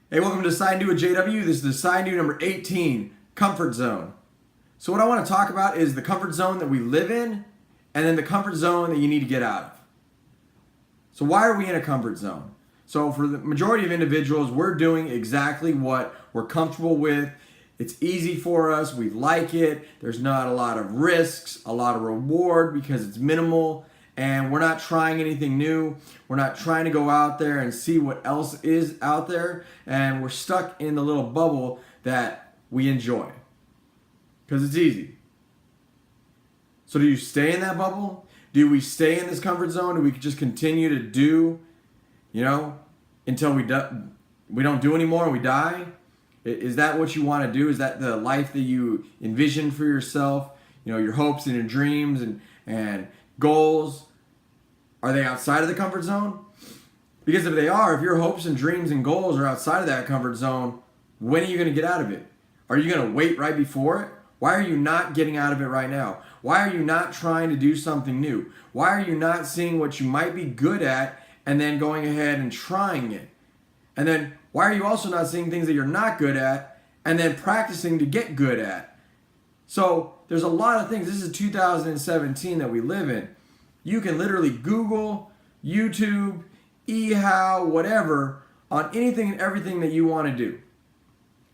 Hey, welcome to Sign Do with JW. This is the Sign Do number 18, Comfort Zone. So what I want to talk about is the comfort zone that we live in and then the comfort zone that you need to get out of. So why are we in a comfort zone? So for the majority of individuals, we're doing exactly what we're comfortable with. It's easy for us. We like it. There's not a lot of risks, a lot of reward because it's minimal. And we're not trying anything new. We're not trying to go out there and see what else is out there. And we're stuck in the little bubble that we enjoy. Because it's easy. So do you stay in that bubble? Do we stay in this comfort zone? Do we just continue to do, until we don't do anymore and we die? Is that what you want to do? Is that the life that you envision for yourself? Your hopes and your dreams and goals, are they outside of the comfort zone? Because if they are, if your hopes and dreams and goals are outside of that comfort zone, when are you going to get out of it? Are you going to wait right before it? Why are you not getting out of it right now? Why are you not trying to do something new? Why are you not seeing what you might be good at and then going ahead and trying it? And then why are you also not seeing things that you're not good at and then practicing to get good at? So there's a lot of things. This is 2017 that we live in. You can literally Google, YouTube, eHow, whatever, on anything and everything that you want to do.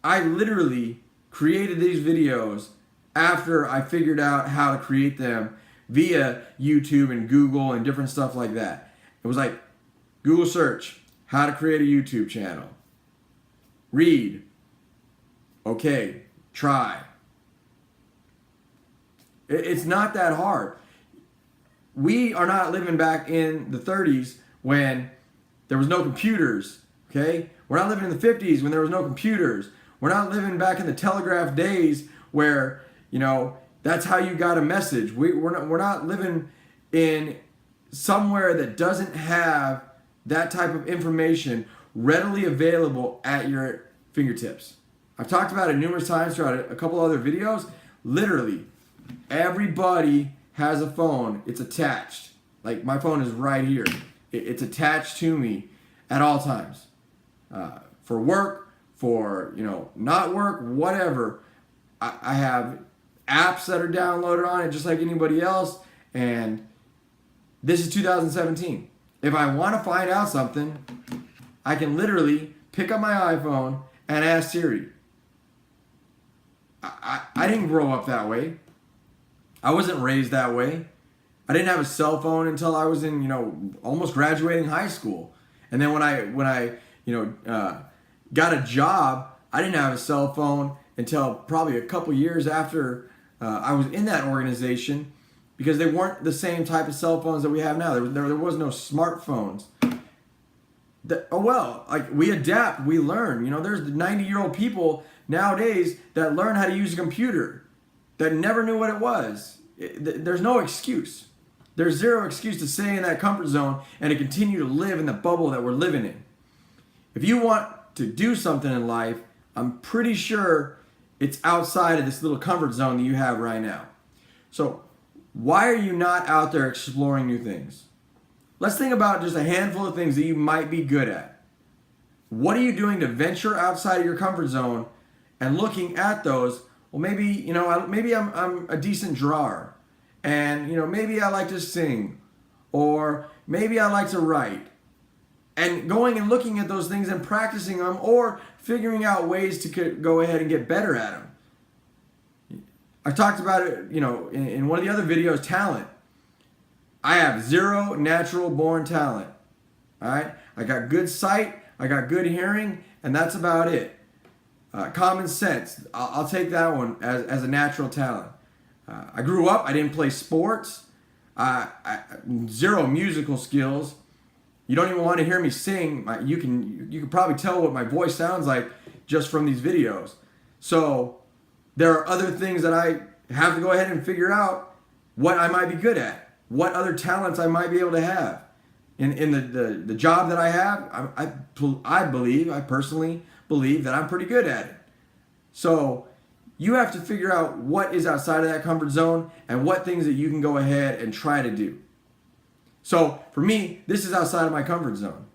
I literally created these videos after I figured out how to create them via YouTube and Google and different stuff like that. It was like Google search, how to create a YouTube channel. Read. Okay, try. It's not that hard. We are not living back in the 30s when there was no computers, okay? We're not living in the 50s when there was no computers. We're not living back in the telegraph days where, that's how you got a message. We're not living in somewhere that doesn't have that type of information readily available at your fingertips. I've talked about it numerous times throughout a couple other videos. Literally, everybody has a phone. It's attached. Like my phone is right here. It's attached to me at all times. For work, for not work, whatever. I have apps that are downloaded on it just like anybody else. And this is 2017. If I want to find out something, I can literally pick up my iPhone and ask Siri. I didn't grow up that way. I wasn't raised that way. I didn't have a cell phone until I was in, almost graduating high school. And then when I got a job, I didn't have a cell phone until probably a couple years after I was in that organization, because they weren't the same type of cell phones that we have now. There was no smartphones. We adapt, we learn. There's 90-year-old people nowadays that learn how to use a computer that never knew what it was. There's no excuse. There's zero excuse to stay in that comfort zone and to continue to live in the bubble that we're living in. If you want to do something in life, I'm pretty sure it's outside of this little comfort zone that you have right now. So why are you not out there exploring new things? Let's think about just a handful of things that you might be good at. What are you doing to venture outside of your comfort zone and looking at those? Well, maybe I'm a decent drawer, and maybe I like to sing, or maybe I like to write, and going and looking at those things and practicing them, or figuring out ways to go ahead and get better at them. I talked about it, in one of the other videos, talent. I have zero natural born talent. All right, I got good sight, I got good hearing, and that's about it. Common sense, I'll take that one as a natural talent. I grew up, I didn't play sports, zero musical skills. You don't even want to hear me sing. You can probably tell what my voice sounds like just from these videos. So there are other things that I have to go ahead and figure out what I might be good at, what other talents I might be able to have. In the job that I have, I personally believe that I'm pretty good at it. So you have to figure out what is outside of that comfort zone and what things that you can go ahead and try to do. So for me, this is outside of my comfort zone.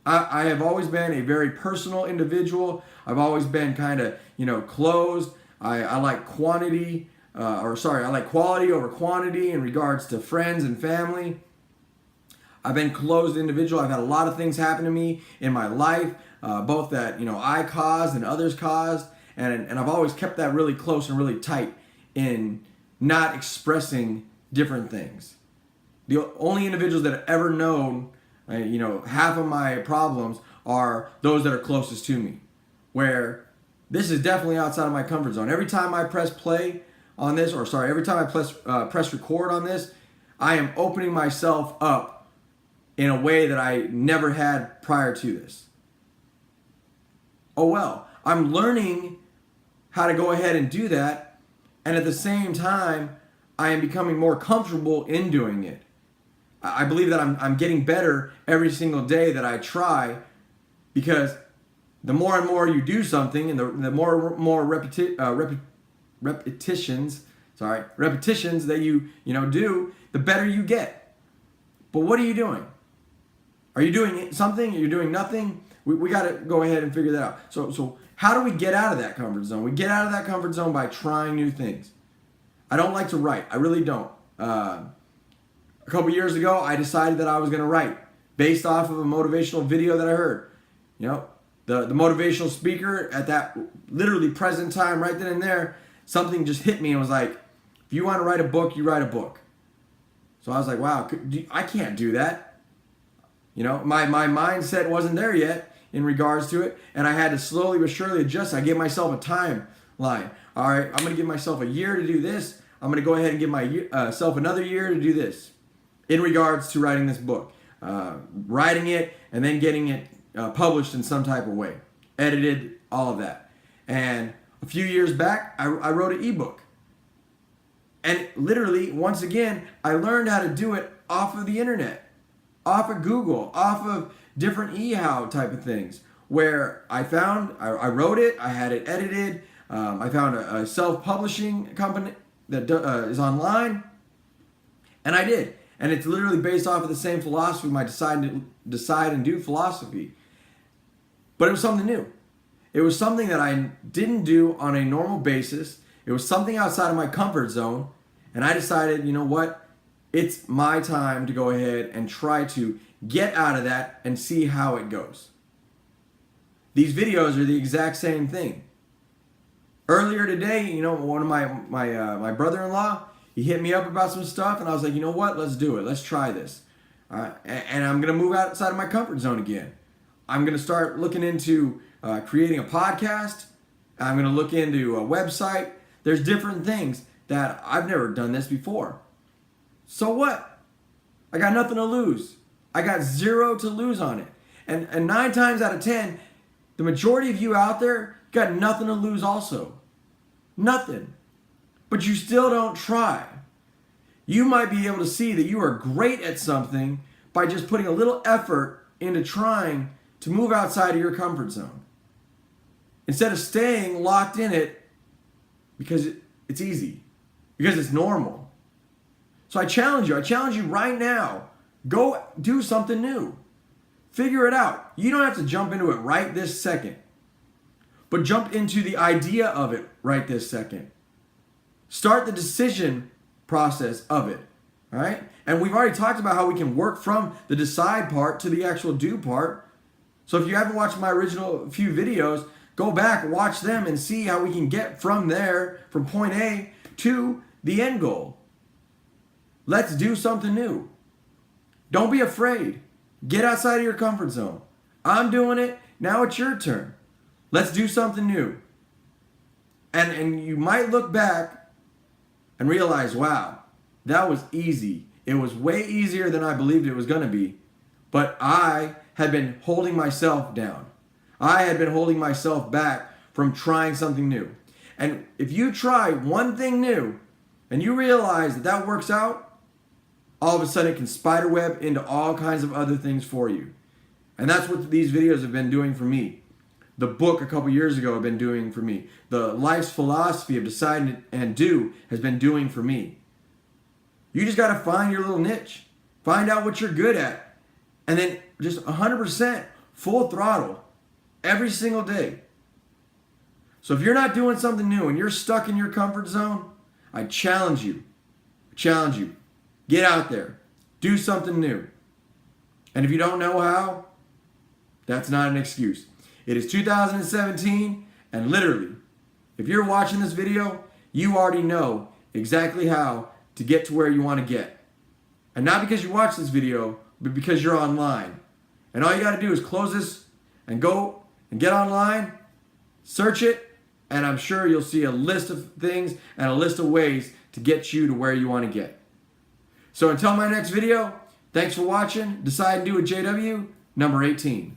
I have always been a very personal individual. I've always been kind of, closed. I like I like quality over quantity in regards to friends and family. I've been a closed individual. I've had a lot of things happen to me in my life, both that, I caused and others caused. And I've always kept that really close and really tight in not expressing different things. The only individuals that have ever known, half of my problems are those that are closest to me. Where this is definitely outside of my comfort zone. Every time I press play on this, every time I press record on this, I am opening myself up in a way that I never had prior to this. Oh well, I'm learning how to go ahead and do that, and at the same time, I am becoming more comfortable in doing it. I believe that I'm getting better every single day that I try, because the more and more you do something, and the more repetitions that you do, the better you get. But what are you doing? Are you doing something? Are you doing nothing? We got to go ahead and figure that out. So how do we get out of that comfort zone? We get out of that comfort zone by trying new things. I don't like to write. I really don't. A couple years ago, I decided that I was going to write based off of a motivational video that I heard. The motivational speaker at that literally present time, right then and there, something just hit me and was like, if you want to write a book, you write a book. So I was like, wow, I can't do that. My mindset wasn't there yet in regards to it, and I had to slowly but surely adjust. I gave myself a timeline. All right, I'm going to give myself a year to do this. I'm going to go ahead and give myself another year to do this in regards to writing this book. Writing it and then getting it published in some type of way. Edited, all of that. And a few years back, I wrote an ebook. And literally, once again, I learned how to do it off of the internet, off of Google, off of different eHow type of things, where I wrote it, I had it edited, I found a self-publishing company that is online, and I did. And it's literally based off of the same philosophy, my decide and do philosophy. But it was something new. It was something that I didn't do on a normal basis. It was something outside of my comfort zone. And I decided, you know what? It's my time to go ahead and try to get out of that and see how it goes. These videos are the exact same thing. Earlier today, one of my brother-in-law, he hit me up about some stuff, and I was like, you know what? Let's do it. Let's try this. And I'm going to move outside of my comfort zone again. I'm going to start looking into creating a podcast. I'm going to look into a website. There's different things that I've never done this before. So what? I got nothing to lose. I got zero to lose on it. And 9 times out of 10, the majority of you out there got nothing to lose also. Nothing. But you still don't try. You might be able to see that you are great at something by just putting a little effort into trying to move outside of your comfort zone. Instead of staying locked in it because it's easy, because it's normal. So I challenge you right now, go do something new. Figure it out. You don't have to jump into it right this second, but jump into the idea of it right this second. Start the decision process of it, all right? And we've already talked about how we can work from the decide part to the actual do part. So if you haven't watched my original few videos, go back, watch them, and see how we can get from there, from point A to the end goal. Let's do something new. Don't be afraid. Get outside of your comfort zone. I'm doing it. Now it's your turn. Let's do something new. And you might look back and realize, wow, that was easy. It was way easier than I believed it was going to be. But I had been holding myself down. I had been holding myself back from trying something new. And if you try one thing new and you realize that that works out, all of a sudden it can spiderweb into all kinds of other things for you. And that's what these videos have been doing for me. The book a couple years ago have been doing for me. The life's philosophy of decide and do has been doing for me. You just got to find your little niche. Find out what you're good at. And then just 100% full throttle every single day. So if you're not doing something new and you're stuck in your comfort zone, I challenge you. Get out there. Do something new. And if you don't know how, that's not an excuse. It is 2017, and literally, if you're watching this video, you already know exactly how to get to where you want to get. And not because you watch this video, but because you're online. And all you got to do is close this and go and get online, search it, and I'm sure you'll see a list of things and a list of ways to get you to where you want to get. So until my next video, thanks for watching. Decide and Do with JW, number 18.